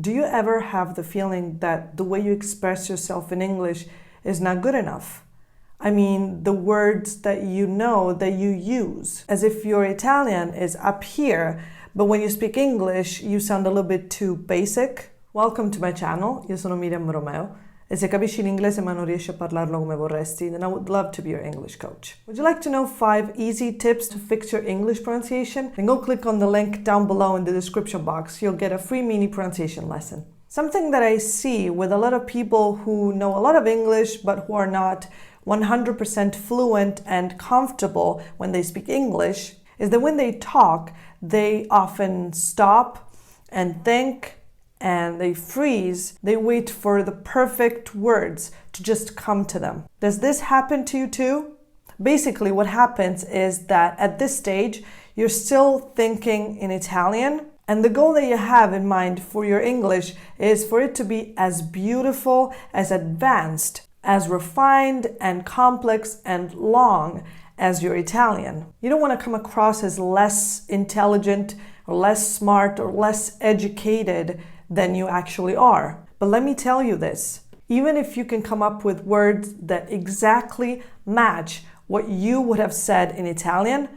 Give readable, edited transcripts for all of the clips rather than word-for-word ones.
Do you ever have the feeling that the way you express yourself in English is not good enough? I mean, the words that you know that you use, as if your Italian is up here, but when you speak English, you sound a little bit too basic. Welcome to my channel, io sono Miriam Romeo, e se capisci l'inglese ma non riesci a parlarlo come vorresti, then I would love to be your English coach. Would you like to know 5 easy tips to fix your English pronunciation? Then go click on the link down below in the description box. You'll get a free mini pronunciation lesson. Something that I see with a lot of people who know a lot of English but who are not 100% fluent and comfortable when they speak English is that when they talk, they often stop and think and they freeze. They wait for the perfect words to just come to them. Does this happen to you too? Basically, what happens is that at this stage, you're still thinking in Italian, and the goal that you have in mind for your English is for it to be as beautiful, as advanced, as refined and complex and long as your Italian. You don't want to come across as less intelligent or less smart or less educated than you actually are. But let me tell you this, even if you can come up with words that exactly match what you would have said in Italian,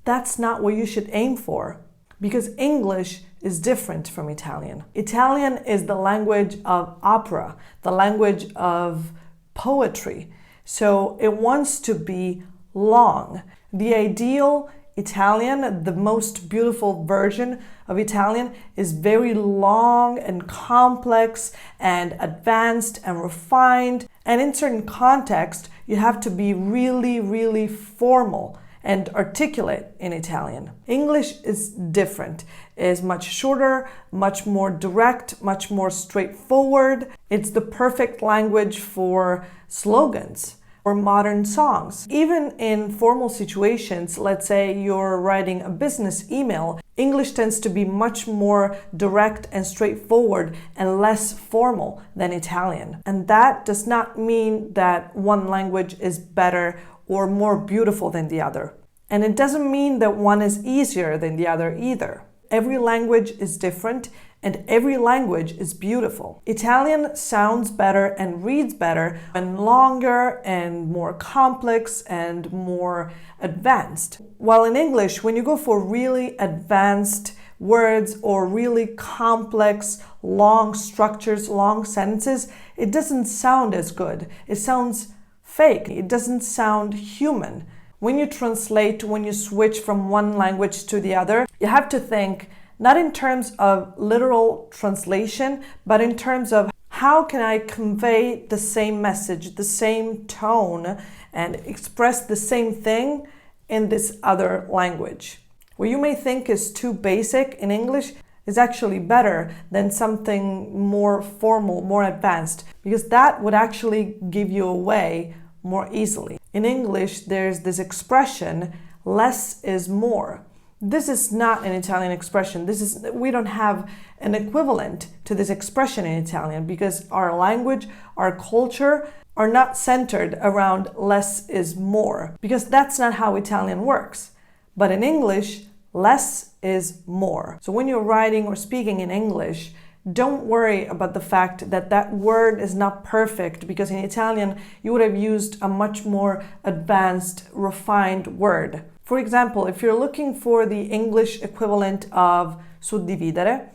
that's not what you should aim for, because English is different from Italian. Italian is the language of opera, the language of poetry. So it wants to be long. The ideal Italian, the most beautiful version of Italian, is very long and complex and advanced and refined. And in certain context, you have to be really, really formal and articulate in Italian. English is different. It is much shorter, much more direct, much more straightforward. It's the perfect language for slogans or modern songs. Even in formal situations, let's say you're writing a business email, English tends to be much more direct and straightforward and less formal than Italian. And that does not mean that one language is better or more beautiful than the other. And it doesn't mean that one is easier than the other either. Every language is different and every language is beautiful. Italian sounds better and reads better and longer and more complex and more advanced. While in English, when you go for really advanced words or really complex, long structures, long sentences, it doesn't sound as good. It sounds fake. It doesn't sound human. When you translate, when you switch from one language to the other, you have to think not in terms of literal translation, but in terms of how can I convey the same message, the same tone, and express the same thing in this other language. What you may think is too basic in English is actually better than something more formal, more advanced, because that would actually give you away more easily. In English, there's this expression, less is more. This is not an Italian expression. We don't have an equivalent to this expression in Italian because our language, our culture are not centered around less is more, because that's not how Italian works. But in English, less is more. So when you're writing or speaking in English, don't worry about the fact that that word is not perfect, because in Italian you would have used a much more advanced, refined word. For example, if you're looking for the English equivalent of suddividere,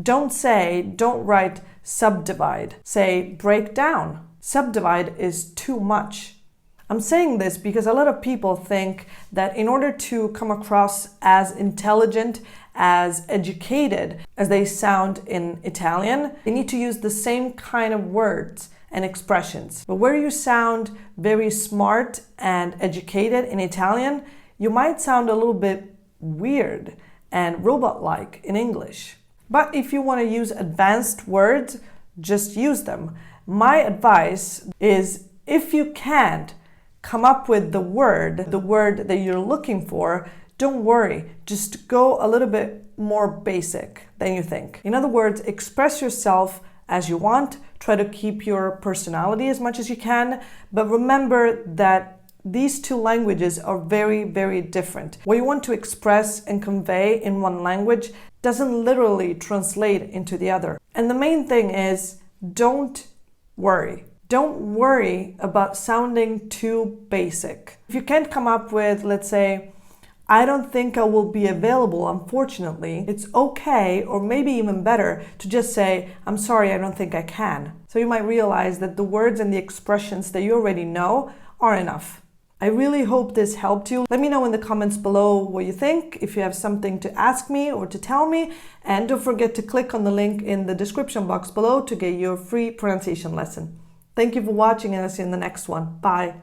don't write subdivide. Say break down. Subdivide is too much. I'm saying this because a lot of people think that in order to come across as intelligent, as educated as they sound in Italian, they need to use the same kind of words and expressions. But where you sound very smart and educated in Italian, you might sound a little bit weird and robot-like in English. But if you want to use advanced words, just use them. My advice is, if you can't come up with the word that you're looking for, don't worry, just go a little bit more basic than you think. In other words, express yourself as you want, try to keep your personality as much as you can, but remember that these two languages are very, very different. What you want to express and convey in one language doesn't literally translate into the other. And the main thing is, don't worry. Don't worry about sounding too basic. If you can't come up with, let's say, I don't think I will be available, unfortunately, it's okay, or maybe even better, to just say, I'm sorry, I don't think I can. So you might realize that the words and the expressions that you already know are enough. I really hope this helped you. Let me know in the comments below what you think, if you have something to ask me or to tell me, and don't forget to click on the link in the description box below to get your free pronunciation lesson. Thank you for watching, and I'll see you in the next one. Bye.